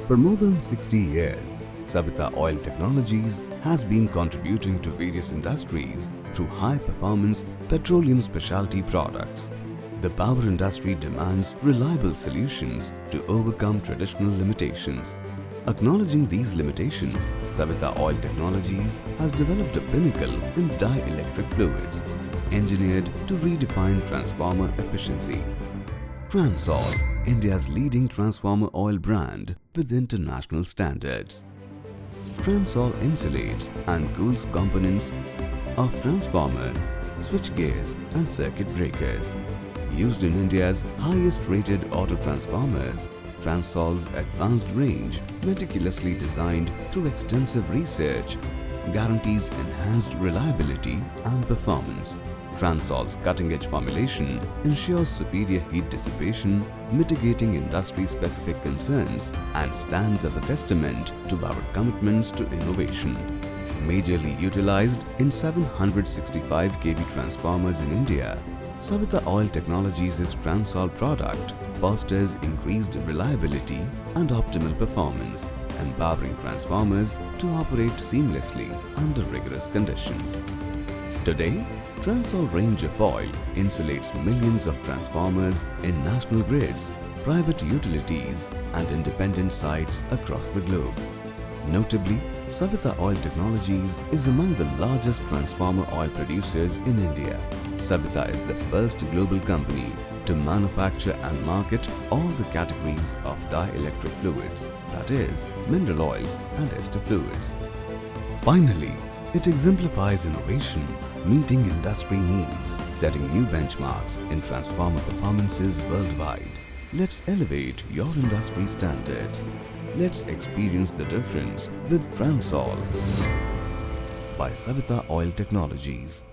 For more than 60 years, Savita Oil Technologies has been contributing to various industries through high-performance petroleum specialty products. The power industry demands reliable solutions to overcome traditional limitations. Acknowledging these limitations, Savita Oil Technologies has developed a pinnacle in dielectric fluids, engineered to redefine transformer efficiency. TRANSOL, India's leading transformer oil brand with international standards. TRANSOL insulates and cools components of transformers, switchgears and circuit breakers. Used in India's highest rated auto transformers, TRANSOL's advanced range, meticulously designed through extensive research, guarantees enhanced reliability and performance. TRANSOL's cutting-edge formulation ensures superior heat dissipation, mitigating industry-specific concerns, and stands as a testament to our commitments to innovation. Majorly utilized in 765 kV transformers in India, Savita Oil Technologies' TRANSOL product fosters increased reliability and optimal performance, empowering transformers to operate seamlessly under rigorous conditions. Today, TRANSOL range of oil insulates millions of transformers in national grids, private utilities and independent sites across the globe. Notably, Savita Oil Technologies is among the largest transformer oil producers in India. Savita is the first global company to manufacture and market all the categories of dielectric fluids, that is, mineral oils and ester fluids. Finally, it exemplifies innovation, meeting industry needs, setting new benchmarks in transformer performances worldwide. Let's elevate your industry standards. Let's experience the difference with TRANSOL by Savita Oil Technologies.